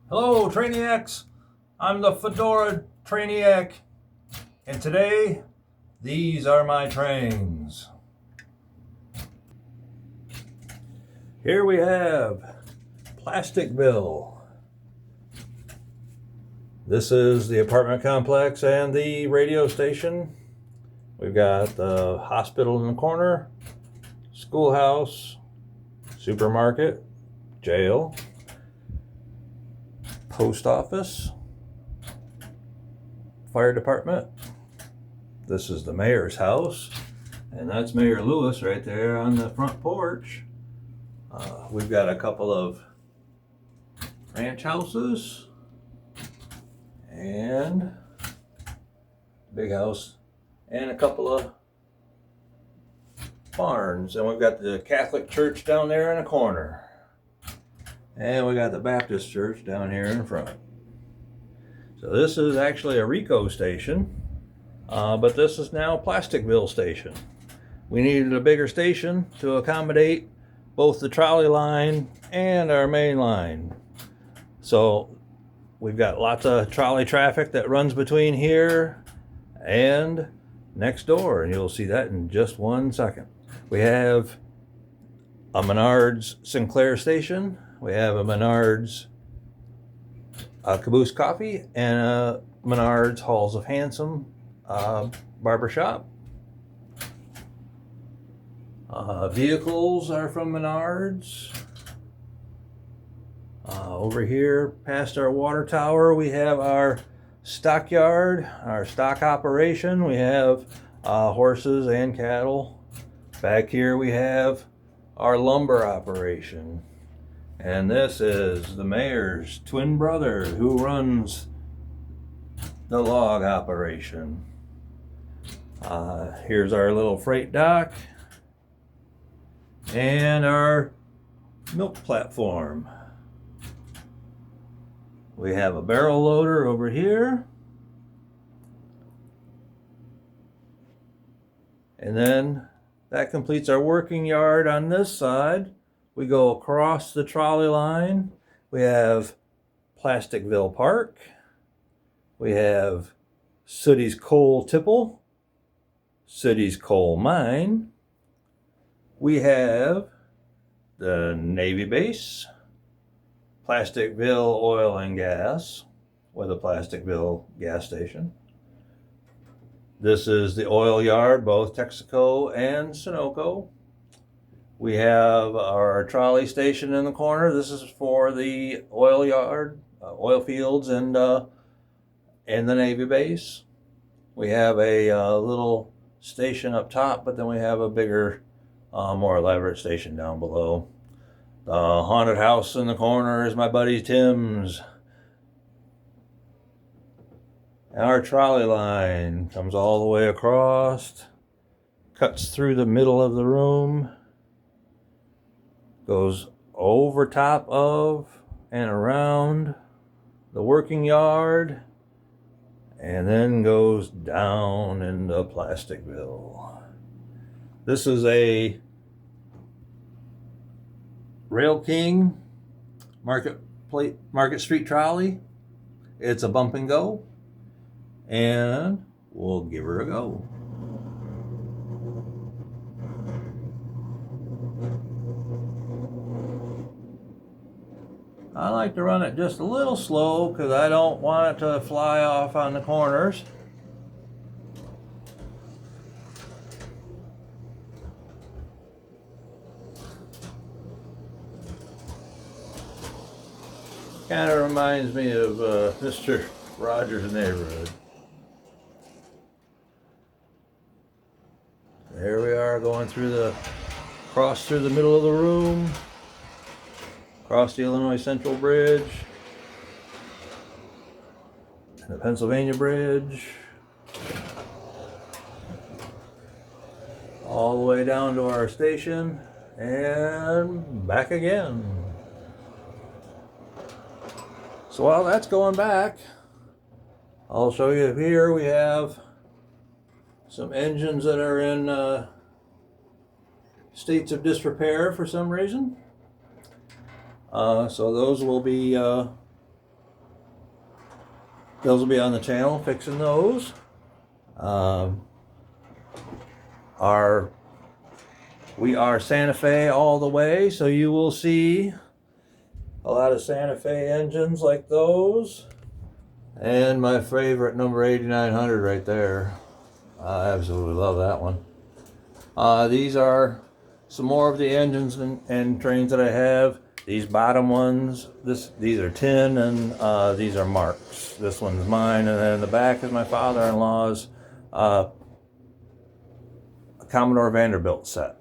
Hello, Trainiacs. I'm the Fadora'd Trainiac, and today, these are my trains. Here we have Plasticville. This is the apartment complex and the radio station. We've got the hospital in the corner, schoolhouse, supermarket, jail, post office, fire department. This is the mayor's house, and that's Mayor Lewis right there on the front porch. We've got a couple of ranch houses and big house and a couple of barns, and we've got the Catholic church down there in the corner, and we got the Baptist church down here in front. So this is actually a Rico station, but this is now Plasticville station. We needed a bigger station to accommodate both the trolley line and our main line. So we've got lots of trolley traffic that runs between here and next door, and you'll see that in just 1 second. We have a Menards Sinclair station. We have a Menards Caboose Coffee and a Menards Halls of Handsome barbershop. Vehicles are from Menards. Over here past our water tower we have our stockyard, our stock operation. We have horses and cattle. Back here we have our lumber operation. And this is the mayor's twin brother who runs the log operation. Here's our little freight dock and our milk platform. We have a barrel loader over here. And then that completes our working yard on this side. We go across the trolley line. We have Plasticville Park. We have Sooty's Coal Tipple, Sooty's Coal Mine. We have the Navy Base, Plasticville Oil and Gas with a Plasticville gas station. This is the oil yard, both Texaco and Sunoco. We have our trolley station in the corner. This is for the oil yard, oil fields, and the Navy Base. We have a little station up top, but then we have a bigger, more elaborate station down below. The haunted house in the corner is my buddy Tim's. And our trolley line comes all the way across, cuts through the middle of the room, goes over top of and around the working yard, and then goes down into Plasticville. This is a Rail King Market Street trolley. It's a bump and go, and we'll give her a go. I like to run it just a little slow because I don't want it to fly off on the corners. Kind of reminds me of Mr. Rogers' Neighborhood. There we are, going across through the middle of the room, across the Illinois Central Bridge, and the Pennsylvania Bridge, all the way down to our station, and back again. So while that's going back, I'll show you here we have some engines that are in states of disrepair for some reason. So those will be those will be on the channel, fixing those. We are Santa Fe all the way, so you will see a lot of Santa Fe engines like those. And my favorite number 8900 right there. I absolutely love that one. These are some more of the engines and trains that I have. These bottom ones, these are tin, and these are Marks. This one's mine, and then in the back is my father-in-law's Commodore Vanderbilt set.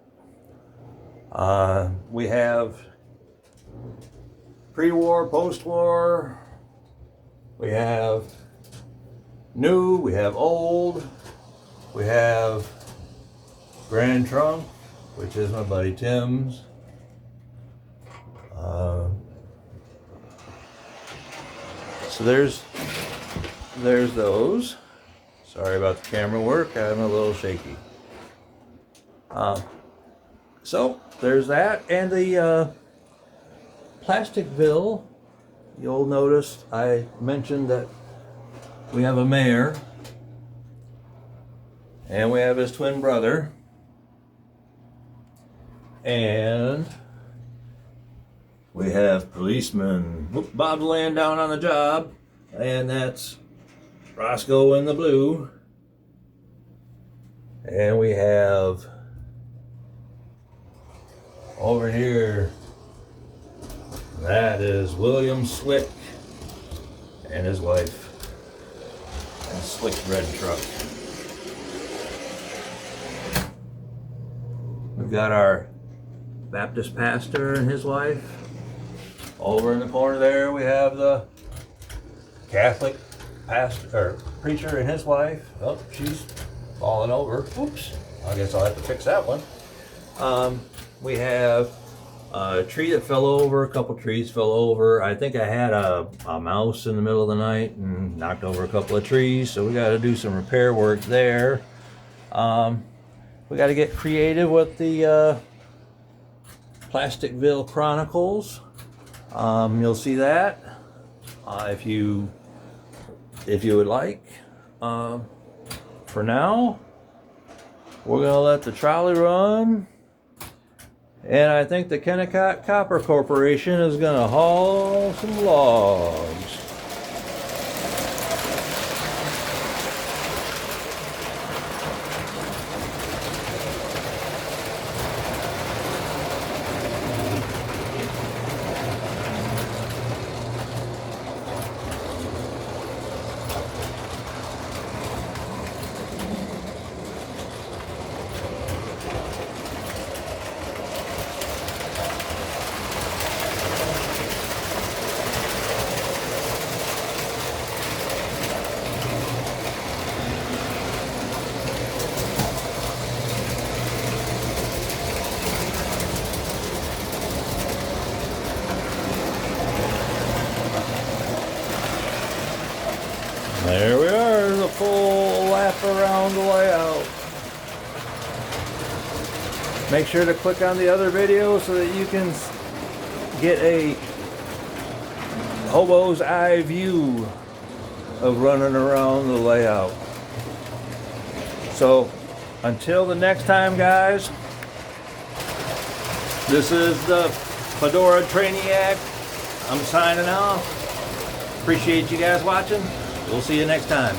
We have pre-war, post-war. We have new, we have old, we have Grand Trunk, which is my buddy Tim's. So there's those. Sorry about the camera work, I'm a little shaky. So there's that, and the Plasticville. You'll notice I mentioned that we have a mayor and we have his twin brother, and we have policeman. Whoop, Bob's laying down on the job, and that's Roscoe in the blue. And we have over here, that is William Slick and his wife, and Slick's red truck. We've got our Baptist pastor and his wife. Over in the corner there we have the Catholic pastor or preacher and his wife. Oh, she's falling over. Oops. I guess I'll have to fix that one. We have a tree that fell over, a couple trees fell over. I think I had a mouse in the middle of the night and knocked over a couple of trees, so we got to do some repair work there. We got to get creative with the Plasticville Chronicles. You'll see that if you would like. For now, we're gonna let the trolley run. And I think the Kennecott Copper Corporation is going to haul some logs. There we are, the full lap around the layout. Make sure to click on the other video so that you can get a hobo's eye view of running around the layout. So until the next time, guys, this is the Fadora'd Trainiac. I'm signing off. Appreciate you guys watching. We'll see you next time.